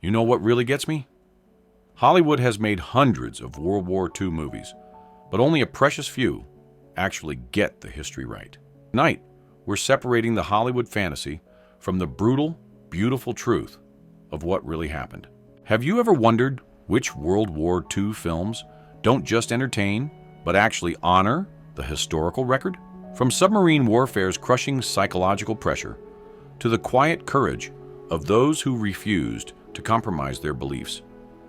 You know what really gets me? Hollywood has made hundreds of World War II movies, but only a precious few actually get the history right. Tonight, we're separating the Hollywood fantasy from the brutal, beautiful truth of what really happened. Have you ever wondered which World War II films don't just entertain, but actually honor the historical record? From submarine warfare's crushing psychological pressure to the quiet courage of those who refused to compromise their beliefs,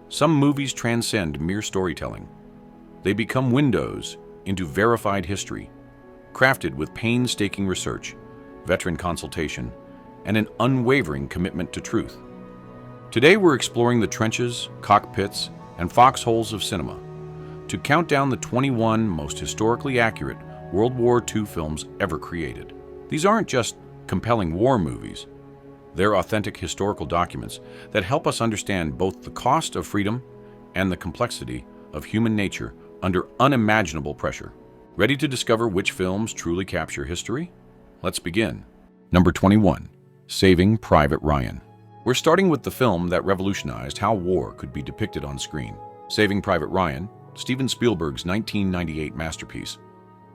some movies transcend mere storytelling. They become windows into verified history, crafted with painstaking research, veteran consultation, and an unwavering commitment to truth. Today we're exploring the trenches, cockpits, and foxholes of cinema to count down the 21 most historically accurate World War II films ever created. These aren't just compelling war movies. They're authentic historical documents that help us understand both the cost of freedom and the complexity of human nature under unimaginable pressure. Ready to discover which films truly capture history? Let's begin. Number 21, Saving Private Ryan. We're starting with the film that revolutionized how war could be depicted on screen. Saving Private Ryan, Steven Spielberg's 1998 masterpiece,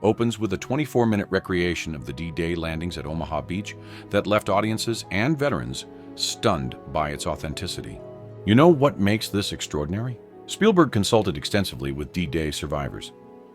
opens with a 24-minute recreation of the D-Day landings at Omaha Beach that left audiences and veterans stunned by its authenticity. You know what makes this extraordinary? Spielberg consulted extensively with D-Day survivors,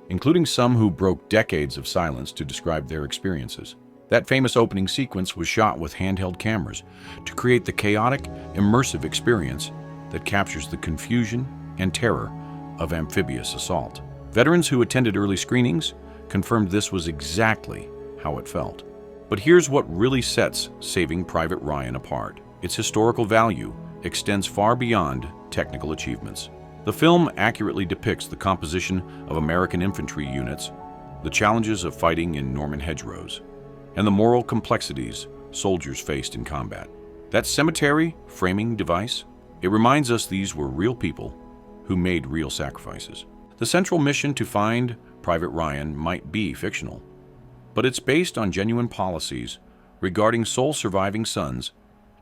including some who broke decades of silence to describe their experiences. That famous opening sequence was shot with handheld cameras to create the chaotic, immersive experience that captures the confusion and terror of amphibious assault. Veterans who attended early screenings confirmed this was exactly how it felt. But here's what really sets Saving Private Ryan apart. Its historical value extends far beyond technical achievements. The film accurately depicts the composition of American infantry units, the challenges of fighting in Norman hedgerows, and the moral complexities soldiers faced in combat. That cemetery framing device, it reminds us these were real people who made real sacrifices. The central mission to find Private Ryan might be fictional, but it's based on genuine policies regarding sole surviving sons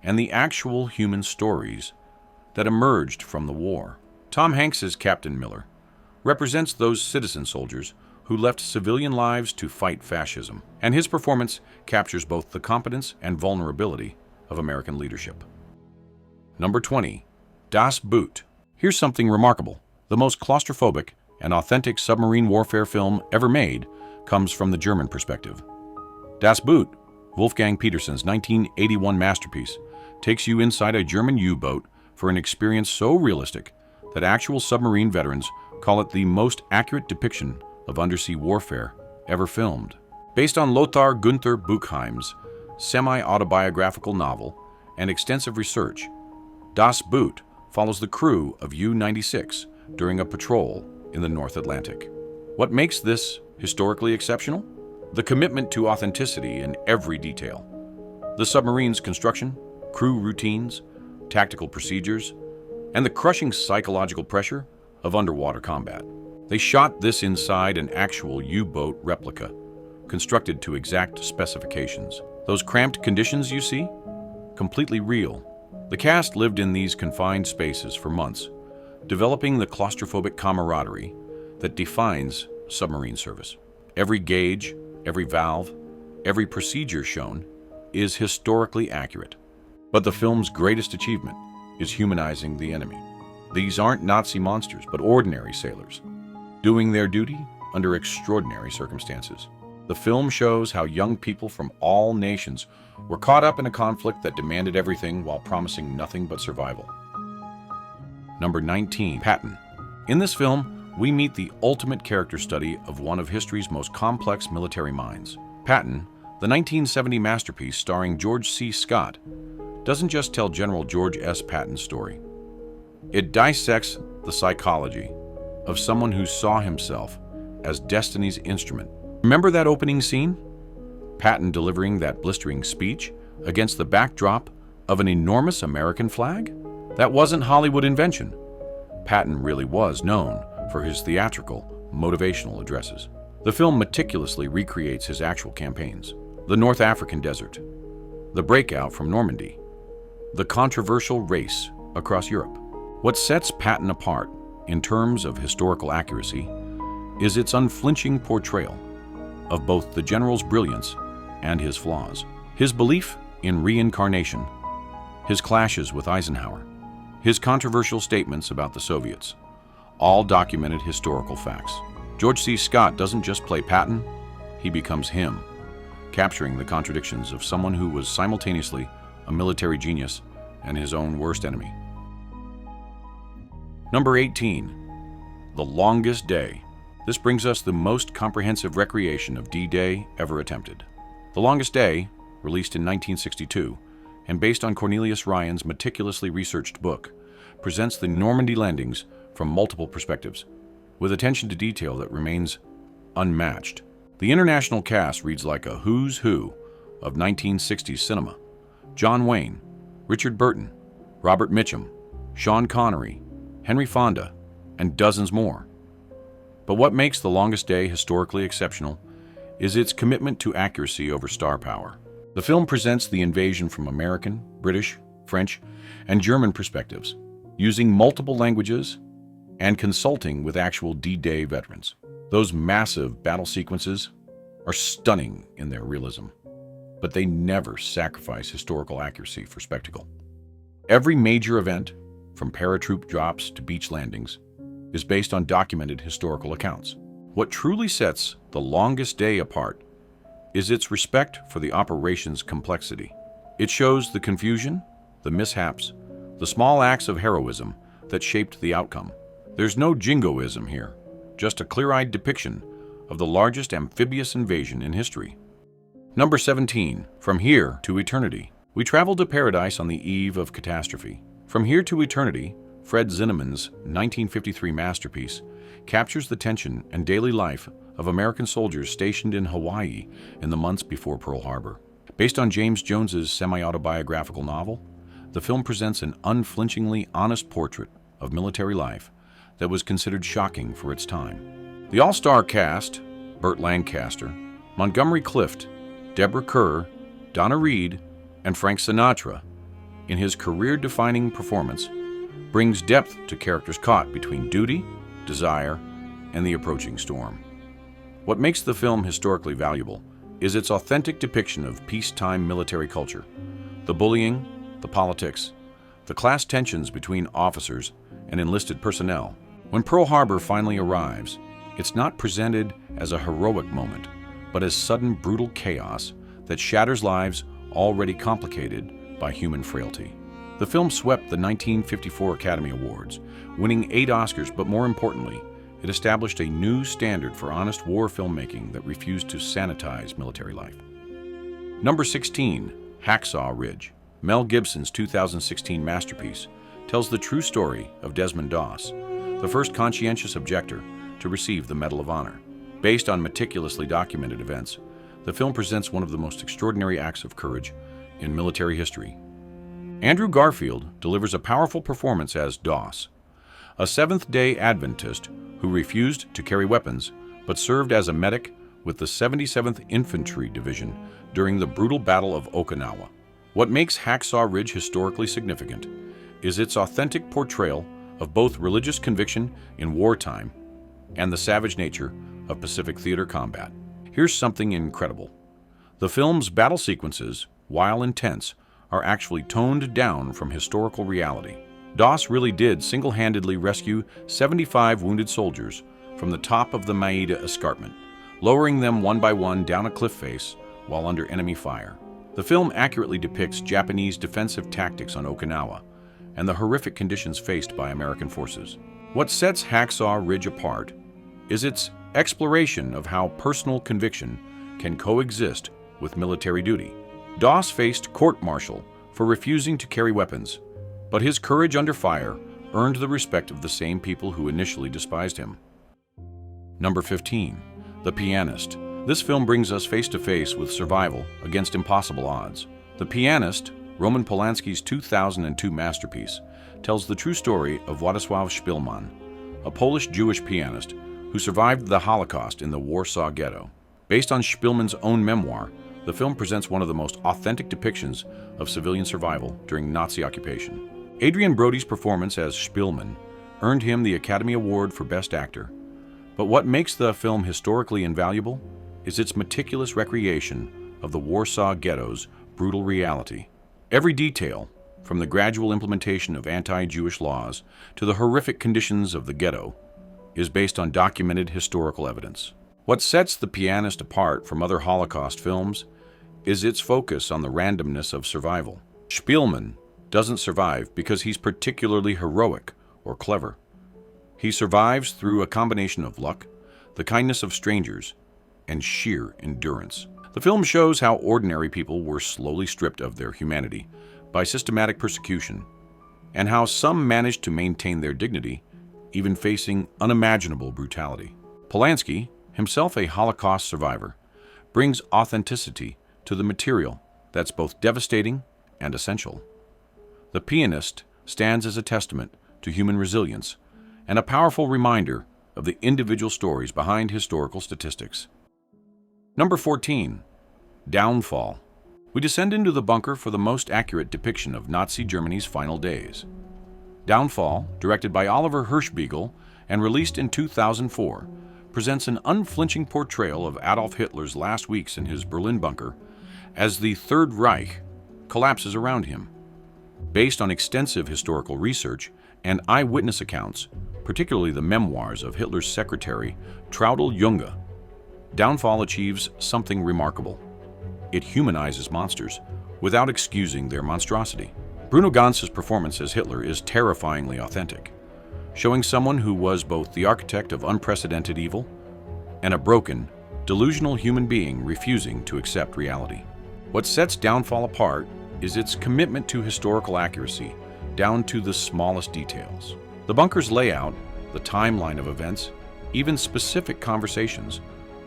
and the actual human stories that emerged from the war. Tom Hanks's Captain Miller represents those citizen soldiers who left civilian lives to fight fascism, and his performance captures both the competence and vulnerability of American leadership. Number 20, Das Boot. Here's something remarkable. The most claustrophobic and authentic submarine warfare film ever made comes from the German perspective. Das Boot, Wolfgang Petersen's 1981 masterpiece, takes you inside a German U-boat for an experience so realistic that actual submarine veterans call it the most accurate depiction of undersea warfare ever filmed. Based on Lothar Gunther Buchheim's semi-autobiographical novel and extensive research, Das Boot follows the crew of U-96 during a patrol in the North Atlantic. What makes this historically exceptional? The commitment to authenticity in every detail. The submarine's construction, crew routines, tactical procedures, and the crushing psychological pressure of underwater combat. They shot this inside an actual U-boat replica, constructed to exact specifications. Those cramped conditions you see? Completely real. The cast lived in these confined spaces for months, developing the claustrophobic camaraderie that defines submarine service. Every gauge, every valve, every procedure shown is historically accurate. But the film's greatest achievement is humanizing the enemy. These aren't Nazi monsters, but ordinary sailors, doing their duty under extraordinary circumstances. The film shows how young people from all nations were caught up in a conflict that demanded everything while promising nothing but survival. Number 19, Patton. In this film, we meet the ultimate character study of one of history's most complex military minds. Patton, the 1970 masterpiece starring George C. Scott, doesn't just tell General George S. Patton's story. It dissects the psychology of someone who saw himself as destiny's instrument. Remember that opening scene? Patton delivering that blistering speech against the backdrop of an enormous American flag? That wasn't Hollywood invention. Patton really was known for his theatrical, motivational addresses. The film meticulously recreates his actual campaigns. The North African desert, the breakout from Normandy, the controversial race across Europe. What sets Patton apart, in terms of historical accuracy, is its unflinching portrayal of both the general's brilliance and his flaws. His belief in reincarnation, his clashes with Eisenhower, his controversial statements about the Soviets, all documented historical facts. George C. Scott doesn't just play Patton, he becomes him, capturing the contradictions of someone who was simultaneously a military genius and his own worst enemy. Number 18, The Longest Day. This brings us the most comprehensive recreation of D-Day ever attempted. The Longest Day, released in 1962, and based on Cornelius Ryan's meticulously researched book, presents the Normandy landings from multiple perspectives, with attention to detail that remains unmatched. The international cast reads like a who's who of 1960s cinema. John Wayne, Richard Burton, Robert Mitchum, Sean Connery, Henry Fonda, and dozens more. But what makes The Longest Day historically exceptional is its commitment to accuracy over star power. The film presents the invasion from American, British, French, and German perspectives, using multiple languages and consulting with actual D-Day veterans. Those massive battle sequences are stunning in their realism, but they never sacrifice historical accuracy for spectacle. Every major event, from paratroop drops to beach landings, is based on documented historical accounts. What truly sets The Longest Day apart is its respect for the operation's complexity. It shows the confusion, the mishaps, the small acts of heroism that shaped the outcome. There's no jingoism here, just a clear-eyed depiction of the largest amphibious invasion in history. Number 17, From Here to Eternity. We travel to paradise on the eve of catastrophe. From Here to Eternity, Fred Zinnemann's 1953 masterpiece, captures the tension and daily life of American soldiers stationed in Hawaii in the months before Pearl Harbor. Based on James Jones's semi-autobiographical novel, the film presents an unflinchingly honest portrait of military life that was considered shocking for its time. The all-star cast, Burt Lancaster, Montgomery Clift, Deborah Kerr, Donna Reed, and Frank Sinatra, in his career-defining performance, brings depth to characters caught between duty, desire, and the approaching storm. What makes the film historically valuable is its authentic depiction of peacetime military culture, the bullying, the politics, the class tensions between officers and enlisted personnel. When Pearl Harbor finally arrives, it's not presented as a heroic moment, but as sudden brutal chaos that shatters lives already complicated by human frailty. The film swept the 1954 Academy Awards, winning 8 Oscars, but more importantly, it established a new standard for honest war filmmaking that refused to sanitize military life. Number 16, Hacksaw Ridge. Mel Gibson's 2016 masterpiece tells the true story of Desmond Doss, the first conscientious objector to receive the Medal of Honor. Based on meticulously documented events, the film presents one of the most extraordinary acts of courage in military history. Andrew Garfield delivers a powerful performance as Doss, a Seventh-day Adventist who refused to carry weapons but served as a medic with the 77th Infantry Division during the brutal Battle of Okinawa. What makes Hacksaw Ridge historically significant is its authentic portrayal of both religious conviction in wartime and the savage nature of Pacific theater combat. Here's something incredible. The film's battle sequences, while intense, are actually toned down from historical reality. Doss really did single-handedly rescue 75 wounded soldiers from the top of the Maeda Escarpment, lowering them one by one down a cliff face while under enemy fire. The film accurately depicts Japanese defensive tactics on Okinawa and the horrific conditions faced by American forces. What sets Hacksaw Ridge apart is its exploration of how personal conviction can coexist with military duty. Doss faced court-martial for refusing to carry weapons, but his courage under fire earned the respect of the same people who initially despised him. Number 15, The Pianist. This film brings us face-to-face with survival against impossible odds. The Pianist, Roman Polanski's 2002 masterpiece, tells the true story of Władysław Szpilman, a Polish-Jewish pianist who survived the Holocaust in the Warsaw Ghetto. Based on Szpilman's own memoir, the film presents one of the most authentic depictions of civilian survival during Nazi occupation. Adrian Brody's performance as Spielman earned him the Academy Award for Best Actor. But what makes the film historically invaluable is its meticulous recreation of the Warsaw Ghetto's brutal reality. Every detail, from the gradual implementation of anti-Jewish laws to the horrific conditions of the ghetto, is based on documented historical evidence. What sets The Pianist apart from other Holocaust films is its focus on the randomness of survival. Spielman doesn't survive because he's particularly heroic or clever. He survives through a combination of luck, the kindness of strangers, and sheer endurance. The film shows how ordinary people were slowly stripped of their humanity by systematic persecution, and how some managed to maintain their dignity, even facing unimaginable brutality. Polanski, himself a Holocaust survivor, brings authenticity to the material that's both devastating and essential. The Pianist stands as a testament to human resilience and a powerful reminder of the individual stories behind historical statistics. Number 14. Downfall. We descend into the bunker for the most accurate depiction of Nazi Germany's final days. Downfall, directed by Oliver Hirschbiegel and released in 2004, presents an unflinching portrayal of Adolf Hitler's last weeks in his Berlin bunker as the Third Reich collapses around him. Based on extensive historical research and eyewitness accounts, particularly the memoirs of Hitler's secretary, Traudl Junge, Downfall achieves something remarkable. It humanizes monsters without excusing their monstrosity. Bruno Ganz's performance as Hitler is terrifyingly authentic, showing someone who was both the architect of unprecedented evil and a broken, delusional human being refusing to accept reality. What sets Downfall apart is its commitment to historical accuracy, down to the smallest details. The bunker's layout, the timeline of events, even specific conversations,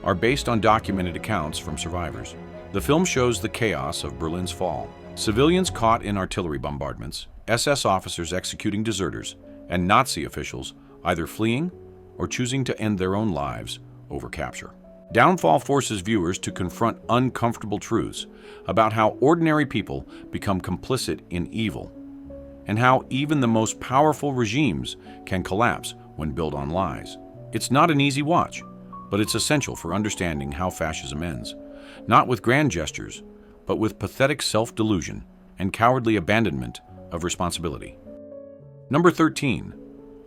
are based on documented accounts from survivors. The film shows the chaos of Berlin's fall, civilians caught in artillery bombardments, SS officers executing deserters, and Nazi officials either fleeing or choosing to end their own lives over capture. Downfall forces viewers to confront uncomfortable truths about how ordinary people become complicit in evil, and how even the most powerful regimes can collapse when built on lies. It's not an easy watch, but it's essential for understanding how fascism ends, not with grand gestures, but with pathetic self-delusion and cowardly abandonment of responsibility. Number 13.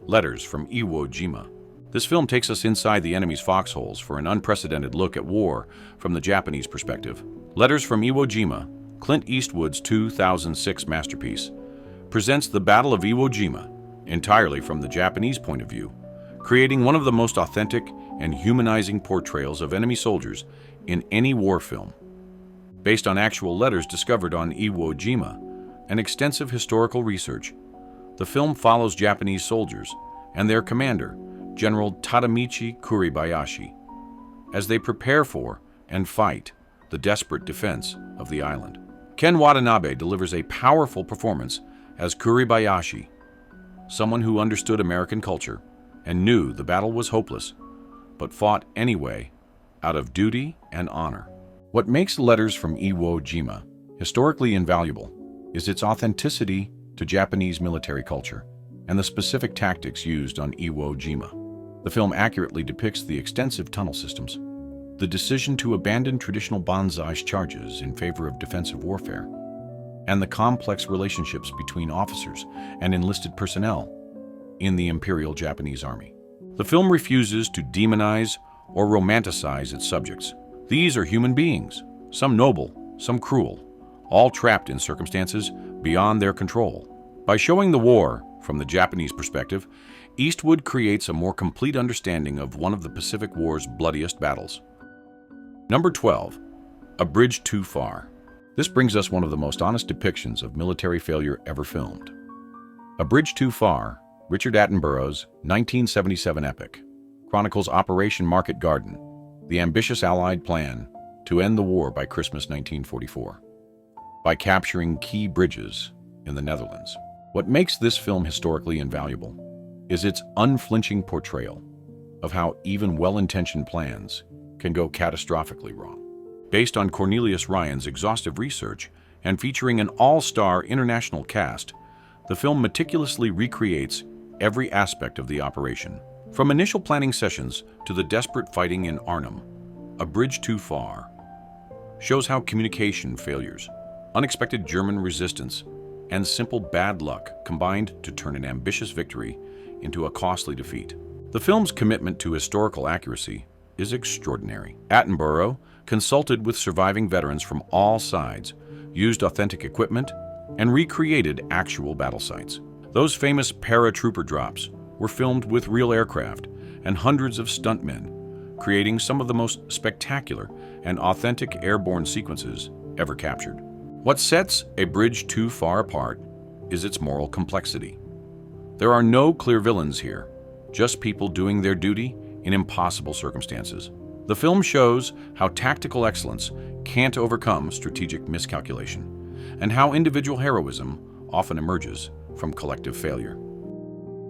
Letters from Iwo Jima. This film takes us inside the enemy's foxholes for an unprecedented look at war from the Japanese perspective. Letters from Iwo Jima, Clint Eastwood's 2006 masterpiece, presents the Battle of Iwo Jima entirely from the Japanese point of view, creating one of the most authentic and humanizing portrayals of enemy soldiers in any war film. Based on actual letters discovered on Iwo Jima and extensive historical research, the film follows Japanese soldiers and their commander, General Tadamichi Kuribayashi, as they prepare for and fight the desperate defense of the island. Ken Watanabe delivers a powerful performance as Kuribayashi, someone who understood American culture and knew the battle was hopeless, but fought anyway out of duty and honor. What makes Letters from Iwo Jima historically invaluable is its authenticity to Japanese military culture and the specific tactics used on Iwo Jima. The film accurately depicts the extensive tunnel systems, the decision to abandon traditional banzai charges in favor of defensive warfare, and the complex relationships between officers and enlisted personnel in the Imperial Japanese Army. The film refuses to demonize or romanticize its subjects. These are human beings, some noble, some cruel, all trapped in circumstances beyond their control. By showing the war from the Japanese perspective, Eastwood creates a more complete understanding of one of the Pacific War's bloodiest battles. Number 12. A Bridge Too Far. This brings us one of the most honest depictions of military failure ever filmed. A Bridge Too Far, Richard Attenborough's 1977 epic, chronicles Operation Market Garden, the ambitious Allied plan to end the war by Christmas 1944, by capturing key bridges in the Netherlands. What makes this film historically invaluable is its unflinching portrayal of how even well-intentioned plans can go catastrophically wrong. Based on Cornelius Ryan's exhaustive research and featuring an all-star international cast, The film meticulously recreates every aspect of the operation. From initial planning sessions to the desperate fighting in Arnhem, A Bridge Too Far shows how communication failures, unexpected German resistance, and simple bad luck combined to turn an ambitious victory into a costly defeat. The film's commitment to historical accuracy is extraordinary. Attenborough consulted with surviving veterans from all sides, used authentic equipment, and recreated actual battle sites. Those famous paratrooper drops were filmed with real aircraft and hundreds of stuntmen, creating some of the most spectacular and authentic airborne sequences ever captured. What sets A Bridge Too Far apart is its moral complexity. There are no clear villains here, just people doing their duty in impossible circumstances. The film shows how tactical excellence can't overcome strategic miscalculation, and how individual heroism often emerges from collective failure.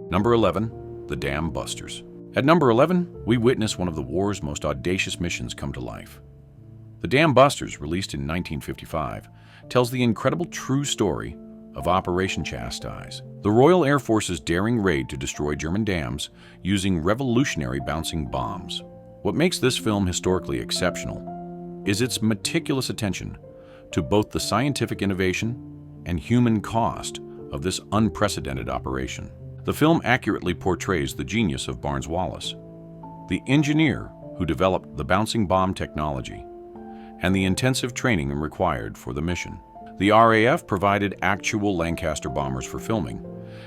Number 11, The Dam Busters. At number 11, we witness one of the war's most audacious missions come to life. The Dam Busters, released in 1955, tells the incredible true story of Operation Chastise, the Royal Air Force's daring raid to destroy German dams using revolutionary bouncing bombs. What makes this film historically exceptional is its meticulous attention to both the scientific innovation and human cost of this unprecedented operation. The film accurately portrays the genius of Barnes Wallis, the engineer who developed the bouncing bomb technology, and the intensive training required for the mission. The RAF provided actual Lancaster bombers for filming,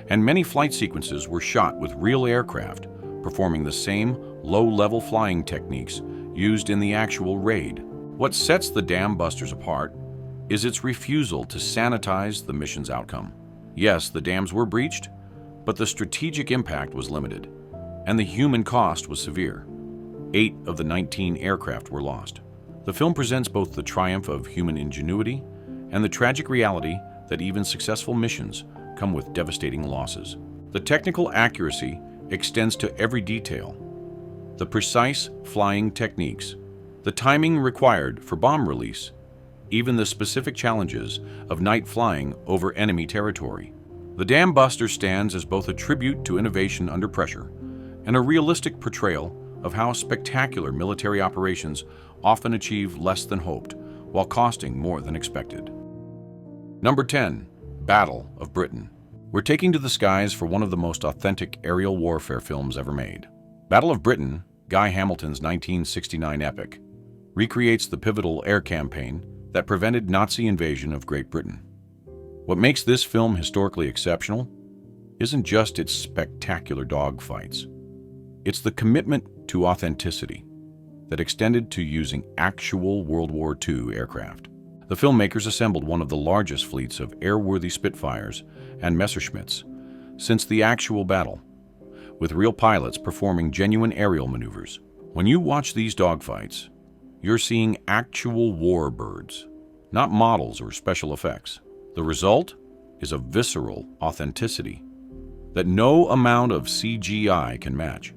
and many flight sequences were shot with real aircraft, performing the same low-level flying techniques used in the actual raid. What sets the Dam Busters apart is its refusal to sanitize the mission's outcome. Yes, the dams were breached, but the strategic impact was limited, and the human cost was severe. 8 of the 19 aircraft were lost. The film presents both the triumph of human ingenuity and the tragic reality that even successful missions come with devastating losses. The technical accuracy extends to every detail. The precise flying techniques, the timing required for bomb release, even the specific challenges of night flying over enemy territory. The Dam Buster stands as both a tribute to innovation under pressure and a realistic portrayal of how spectacular military operations often achieve less than hoped while costing more than expected. Number 10, Battle of Britain. We're taking to the skies for one of the most authentic aerial warfare films ever made. Battle of Britain, Guy Hamilton's 1969 epic, recreates the pivotal air campaign that prevented Nazi invasion of Great Britain. What makes this film historically exceptional isn't just its spectacular dogfights. It's the commitment to authenticity that extended to using actual World War II aircraft. The filmmakers assembled one of the largest fleets of airworthy Spitfires and Messerschmitts since the actual battle, with real pilots performing genuine aerial maneuvers. When you watch these dogfights, you're seeing actual warbirds, not models or special effects. The result is a visceral authenticity that no amount of CGI can match.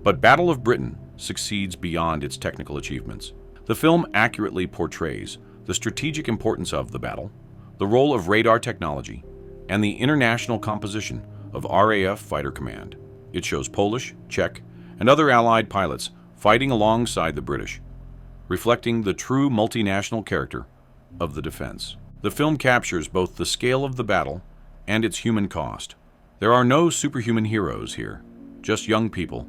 But Battle of Britain succeeds beyond its technical achievements. The film accurately portrays the strategic importance of the battle, the role of radar technology, and the international composition of RAF Fighter Command. It shows Polish, Czech, and other Allied pilots fighting alongside the British, reflecting the true multinational character of the defense. The film captures both the scale of the battle and its human cost. There are no superhuman heroes here, just young people,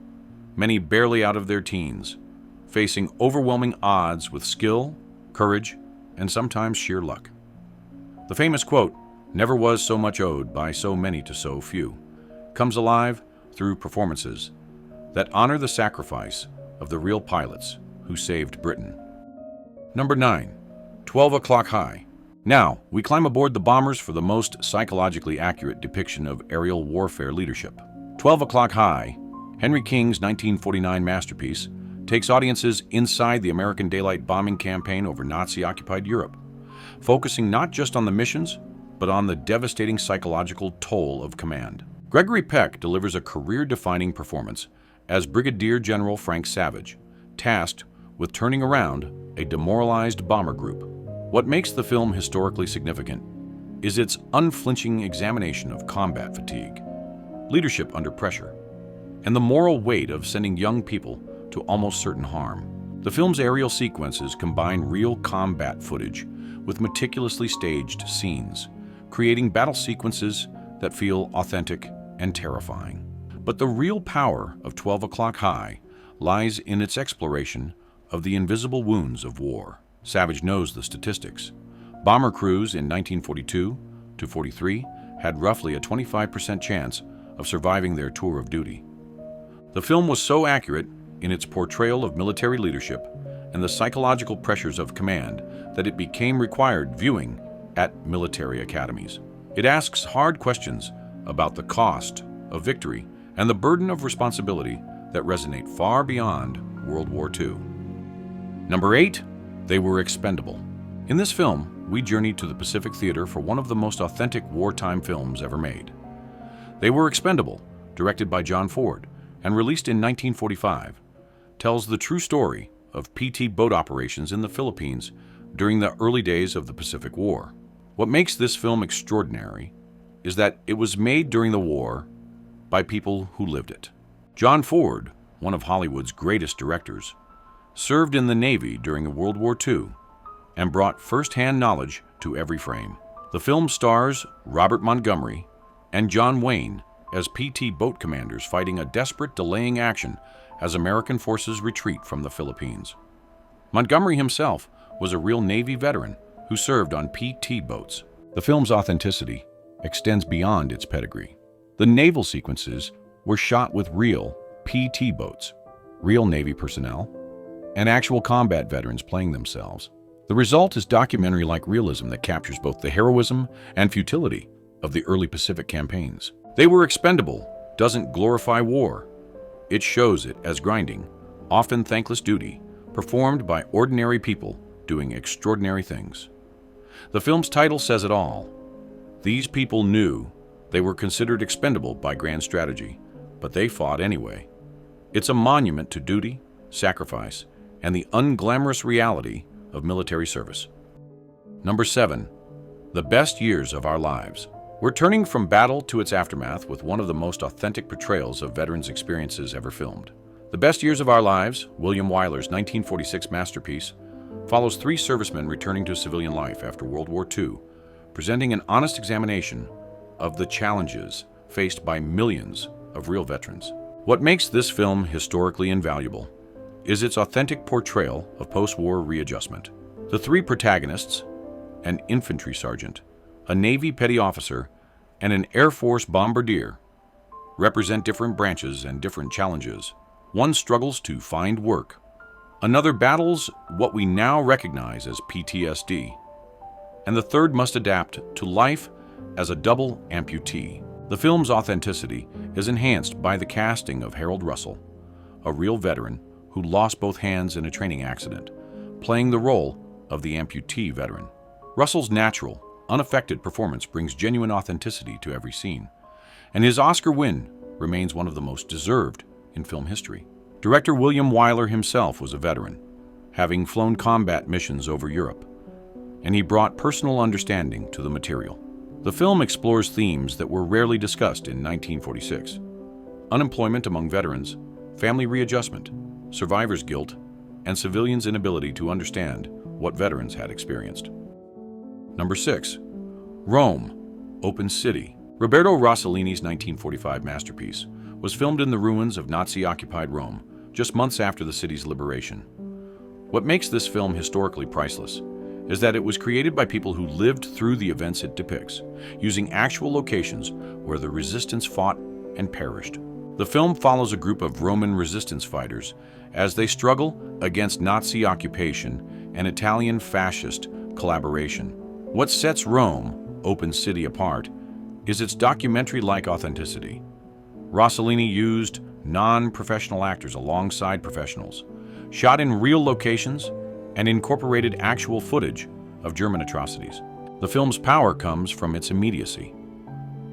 many barely out of their teens, facing overwhelming odds with skill, courage, and sometimes sheer luck. The famous quote, "Never was so much owed by so many to so few," comes alive through performances that honor the sacrifice of the real pilots who saved Britain. Number 9, 12 O'Clock High. Now, we climb aboard the bombers for the most psychologically accurate depiction of aerial warfare leadership. 12 O'Clock High, Henry King's 1949 masterpiece, takes audiences inside the American daylight bombing campaign over Nazi-occupied Europe, focusing not just on the missions, but on the devastating psychological toll of command. Gregory Peck delivers a career-defining performance as Brigadier General Frank Savage, tasked with turning around a demoralized bomber group. What makes the film historically significant is its unflinching examination of combat fatigue, leadership under pressure, and the moral weight of sending young people to almost certain harm. The film's aerial sequences combine real combat footage with meticulously staged scenes, creating battle sequences that feel authentic and terrifying. But the real power of 12 O'Clock High lies in its exploration of the invisible wounds of war. Savage knows the statistics. Bomber crews in 1942 to 43 had roughly a 25% chance of surviving their tour of duty. The film was so accurate in its portrayal of military leadership and the psychological pressures of command that it became required viewing at military academies. It asks hard questions about the cost of victory and the burden of responsibility that resonate far beyond World War II. Number 8, they were expendable. In this film, we journeyed to the Pacific Theater for one of the most authentic wartime films ever made. They Were Expendable, directed by John Ford and released in 1945, tells the true story of PT boat operations in the Philippines during the early days of the Pacific War. What makes this film extraordinary is that it was made during the war by people who lived it. John Ford, one of Hollywood's greatest directors, served in the Navy during World War II and brought first-hand knowledge to every frame. The film stars Robert Montgomery and John Wayne as PT boat commanders fighting a desperate delaying action as American forces retreat from the Philippines. Montgomery himself was a real Navy veteran who served on PT boats. The film's authenticity extends beyond its pedigree. The naval sequences were shot with real PT boats, real Navy personnel, and actual combat veterans playing themselves. The result is documentary-like realism that captures both the heroism and futility of the early Pacific campaigns. They Were Expendable doesn't glorify war. It shows it as grinding, often thankless duty, performed by ordinary people doing extraordinary things. The film's title says it all. These people knew they were considered expendable by grand strategy, but they fought anyway. It's a monument to duty, sacrifice, and the unglamorous reality of military service. Number 7, the best years of our lives. We're turning from battle to its aftermath with one of the most authentic portrayals of veterans' experiences ever filmed. The Best Years of Our Lives, William Wyler's 1946 masterpiece, follows 3 servicemen returning to civilian life after World War II, presenting an honest examination of the challenges faced by millions of real veterans. What makes this film historically invaluable is its authentic portrayal of post-war readjustment. The 3 protagonists, an infantry sergeant, a Navy petty officer, and an Air Force bombardier, represent different branches and different challenges. One struggles to find work. Another battles what we now recognize as PTSD. And the third must adapt to life as a double amputee. The film's authenticity is enhanced by the casting of Harold Russell, a real veteran who lost both hands in a training accident, playing the role of the amputee veteran. Russell's natural, unaffected performance brings genuine authenticity to every scene, and his Oscar win remains one of the most deserved in film history. Director William Wyler himself was a veteran, having flown combat missions over Europe, and he brought personal understanding to the material. The film explores themes that were rarely discussed in 1946: unemployment among veterans, family readjustment, survivor's guilt, and civilians' inability to understand what veterans had experienced. Number 6, Rome, Open City. Roberto Rossellini's 1945 masterpiece was filmed in the ruins of Nazi-occupied Rome just months after the city's liberation. What makes this film historically priceless is that it was created by people who lived through the events it depicts, using actual locations where the resistance fought and perished. The film follows a group of Roman resistance fighters as they struggle against Nazi occupation and Italian fascist collaboration. What sets Rome, Open City, apart is its documentary-like authenticity. Rossellini used non-professional actors alongside professionals, shot in real locations, and incorporated actual footage of German atrocities. The film's power comes from its immediacy.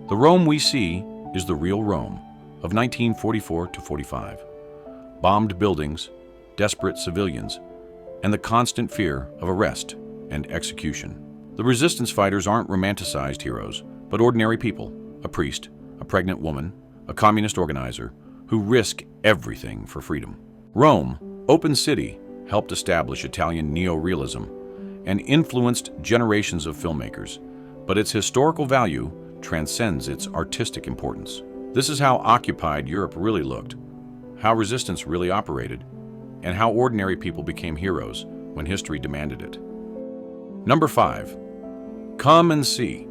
The Rome we see is the real Rome of 1944 to 45. Bombed buildings, desperate civilians, and the constant fear of arrest and execution. The resistance fighters aren't romanticized heroes, but ordinary people, a priest, a pregnant woman, a communist organizer, who risk everything for freedom. Rome, open city, helped establish Italian neorealism and influenced generations of filmmakers, but its historical value transcends its artistic importance. This is how occupied Europe really looked, how resistance really operated, and how ordinary people became heroes when history demanded it. Number 5. Come and See.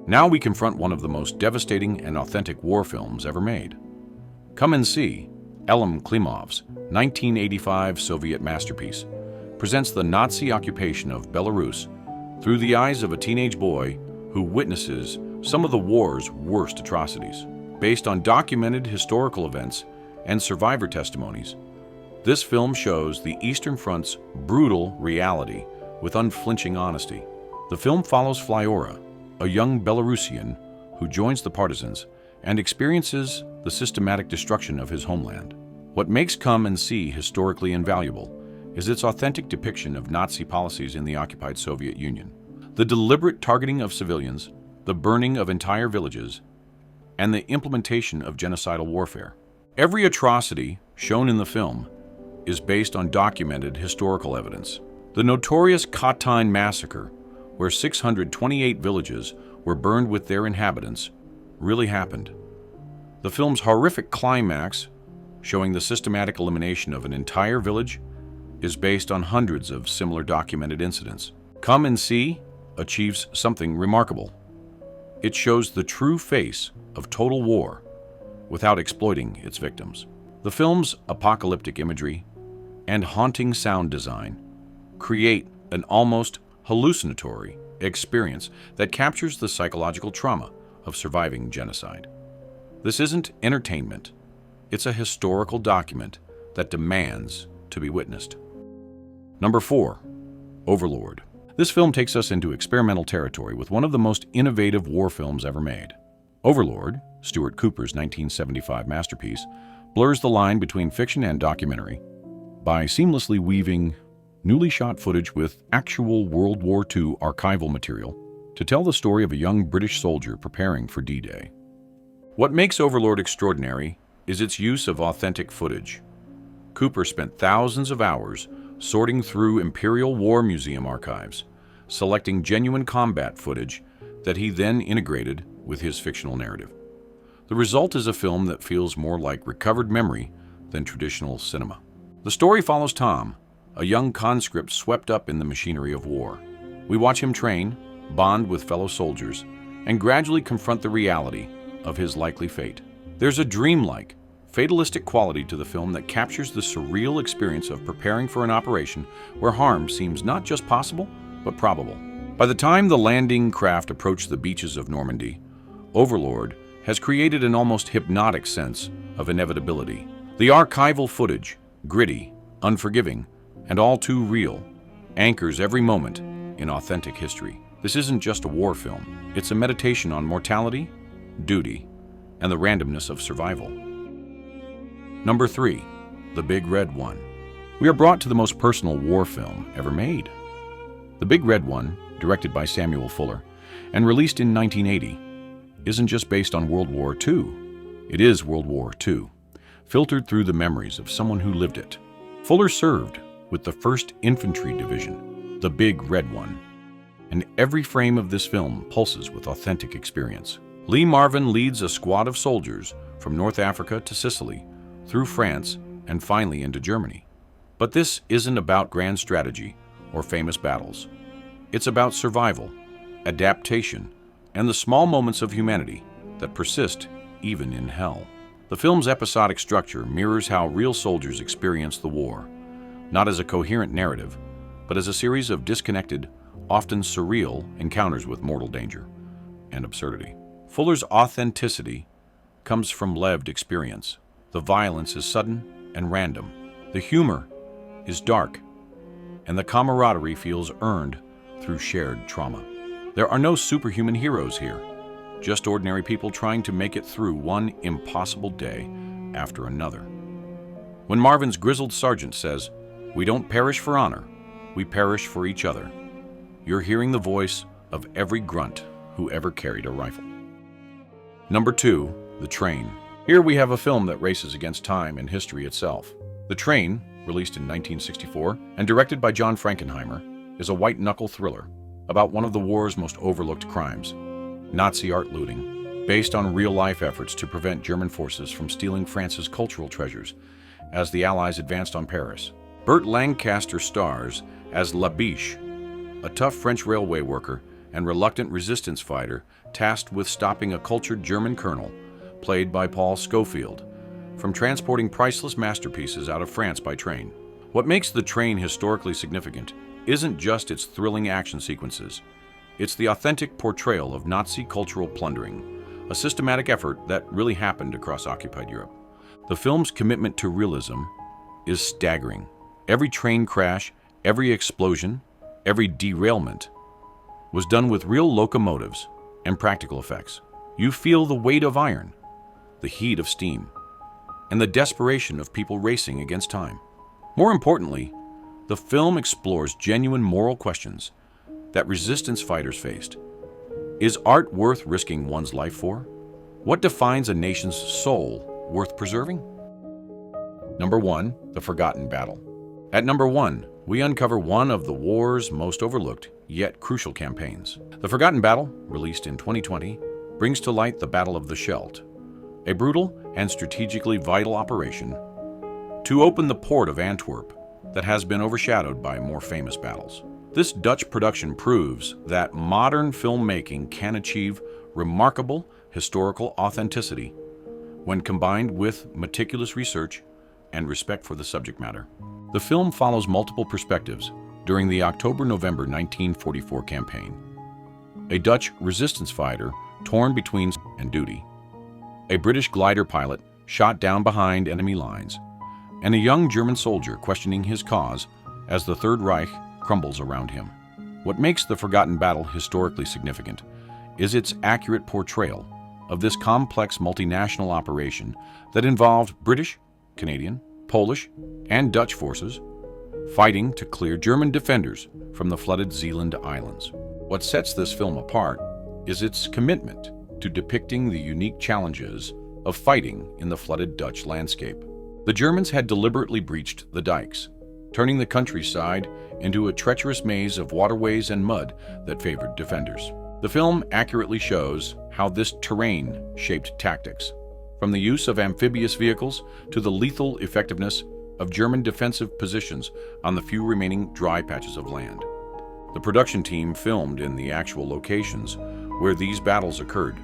Now we confront one of the most devastating and authentic war films ever made. Come and See, Elim Klimov's 1985 Soviet masterpiece, presents the Nazi occupation of Belarus through the eyes of a teenage boy who witnesses some of the war's worst atrocities. Based on documented historical events and survivor testimonies, this film shows the Eastern Front's brutal reality with unflinching honesty. The film follows Flyora, a young Belarusian who joins the partisans and experiences the systematic destruction of his homeland. What makes Come and See historically invaluable is its authentic depiction of Nazi policies in the occupied Soviet Union. The deliberate targeting of civilians, the burning of entire villages, and the implementation of genocidal warfare. Every atrocity shown in the film is based on documented historical evidence. The notorious Katyn massacre, where 628 villages were burned with their inhabitants, really happened. The film's horrific climax, showing the systematic elimination of an entire village, is based on hundreds of similar documented incidents. Come and See achieves something remarkable. It shows the true face of total war without exploiting its victims. The film's apocalyptic imagery and haunting sound design create an almost hallucinatory experience that captures the psychological trauma of surviving genocide. This isn't entertainment, it's a historical document that demands to be witnessed. Number 4. Overlord. This film takes us into experimental territory with one of the most innovative war films ever made. Overlord, Stuart Cooper's 1975 masterpiece, blurs the line between fiction and documentary by seamlessly weaving newly shot footage with actual World War II archival material to tell the story of a young British soldier preparing for D-Day. What makes Overlord extraordinary is its use of authentic footage. Cooper spent thousands of hours sorting through Imperial War Museum archives, selecting genuine combat footage that he then integrated with his fictional narrative. The result is a film that feels more like recovered memory than traditional cinema. The story follows Tom, a young conscript swept up in the machinery of war. We watch him train, bond with fellow soldiers, and gradually confront the reality of his likely fate. There's a dreamlike, fatalistic quality to the film that captures the surreal experience of preparing for an operation where harm seems not just possible, but probable. By the time the landing craft approached the beaches of Normandy, Overlord has created an almost hypnotic sense of inevitability. The archival footage, gritty, unforgiving, and all too real, anchors every moment in authentic history. This isn't just a war film, it's a meditation on mortality, duty, and the randomness of survival. Number 3. The Big Red One. We are brought to the most personal war film ever made. The Big Red One, directed by Samuel Fuller and released in 1980, isn't just based on World War II. It is World War II, filtered through the memories of someone who lived it. Fuller served with the 1st Infantry Division, the Big Red One, and every frame of this film pulses with authentic experience. Lee Marvin leads a squad of soldiers from North Africa to Sicily, through France, and finally into Germany. But this isn't about grand strategy or famous battles. It's about survival, adaptation, and the small moments of humanity that persist even in hell. The film's episodic structure mirrors how real soldiers experience the war, not as a coherent narrative, but as a series of disconnected, often surreal encounters with mortal danger and absurdity. Fuller's authenticity comes from lived experience. The violence is sudden and random. The humor is dark, and the camaraderie feels earned through shared trauma. There are no superhuman heroes here, just ordinary people trying to make it through one impossible day after another. When Marvin's grizzled sergeant says, "We don't perish for honor, we perish for each other," you're hearing the voice of every grunt who ever carried a rifle. Number 2, The Train. Here we have a film that races against time and history itself. The Train, released in 1964 and directed by John Frankenheimer, is a white-knuckle thriller about one of the war's most overlooked crimes, Nazi art looting, based on real-life efforts to prevent German forces from stealing France's cultural treasures as the Allies advanced on Paris. Burt Lancaster stars as La Biche, a tough French railway worker and reluctant resistance fighter tasked with stopping a cultured German colonel, played by Paul Scofield, from transporting priceless masterpieces out of France by train. What makes The Train historically significant isn't just its thrilling action sequences. It's the authentic portrayal of Nazi cultural plundering, a systematic effort that really happened across occupied Europe. The film's commitment to realism is staggering. Every train crash, every explosion, every derailment was done with real locomotives and practical effects. You feel the weight of iron, the heat of steam, and the desperation of people racing against time. More importantly, the film explores genuine moral questions that resistance fighters faced. Is art worth risking one's life for? What defines a nation's soul worth preserving? Number 1, The Forgotten Battle. At number 1, we uncover one of the war's most overlooked, yet crucial campaigns. The Forgotten Battle, released in 2020, brings to light the Battle of the Scheldt, a brutal and strategically vital operation to open the port of Antwerp that has been overshadowed by more famous battles. This Dutch production proves that modern filmmaking can achieve remarkable historical authenticity when combined with meticulous research and respect for the subject matter. The film follows multiple perspectives during the October-November 1944 campaign. A Dutch resistance fighter torn between and duty, a British glider pilot shot down behind enemy lines, and a young German soldier questioning his cause as the Third Reich crumbles around him. What makes The Forgotten Battle historically significant is its accurate portrayal of this complex multinational operation that involved British, Canadian, Polish, and Dutch forces fighting to clear German defenders from the flooded Zeeland Islands. What sets this film apart is its commitment to depicting the unique challenges of fighting in the flooded Dutch landscape. The Germans had deliberately breached the dikes, turning the countryside into a treacherous maze of waterways and mud that favored defenders. The film accurately shows how this terrain shaped tactics, from the use of amphibious vehicles to the lethal effectiveness of German defensive positions on the few remaining dry patches of land. The production team filmed in the actual locations where these battles occurred,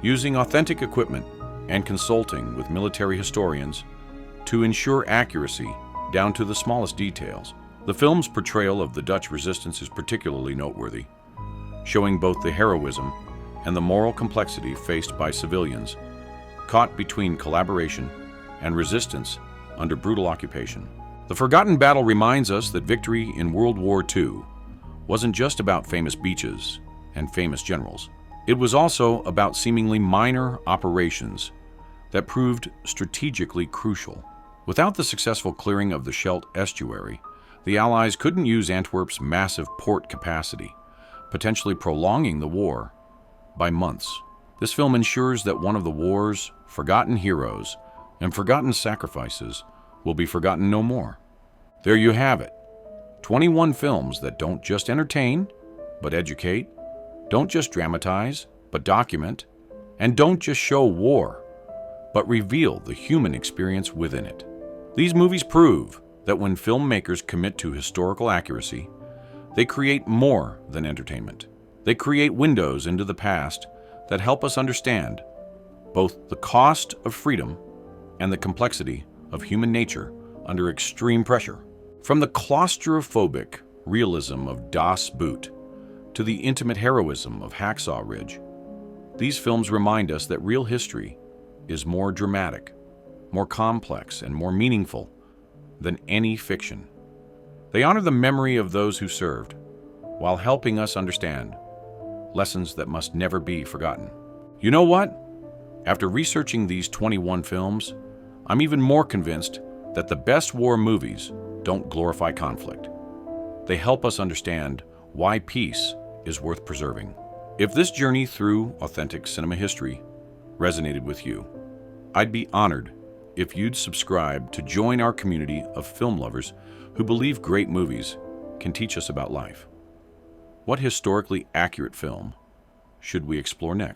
using authentic equipment and consulting with military historians to ensure accuracy down to the smallest details. The film's portrayal of the Dutch resistance is particularly noteworthy, showing both the heroism and the moral complexity faced by civilians caught between collaboration and resistance under brutal occupation. The Forgotten Battle reminds us that victory in World War II wasn't just about famous beaches and famous generals. It was also about seemingly minor operations that proved strategically crucial. Without the successful clearing of the Scheldt estuary, the Allies couldn't use Antwerp's massive port capacity, potentially prolonging the war by months. This film ensures that one of the war's forgotten heroes and forgotten sacrifices will be forgotten no more. There you have it. 21 films that don't just entertain, but educate, don't just dramatize, but document, and don't just show war, but reveal the human experience within it. These movies prove that when filmmakers commit to historical accuracy, they create more than entertainment. They create windows into the past that help us understand both the cost of freedom and the complexity of human nature under extreme pressure. From the claustrophobic realism of Das Boot to the intimate heroism of Hacksaw Ridge, these films remind us that real history is more dramatic, more complex, and more meaningful than any fiction. They honor the memory of those who served, while helping us understand lessons that must never be forgotten. You know what? After researching these 21 films, I'm even more convinced that the best war movies don't glorify conflict. They help us understand why peace is worth preserving. If this journey through authentic cinema history resonated with you, I'd be honored if you'd subscribe to join our community of film lovers who believe great movies can teach us about life. What historically accurate film should we explore next?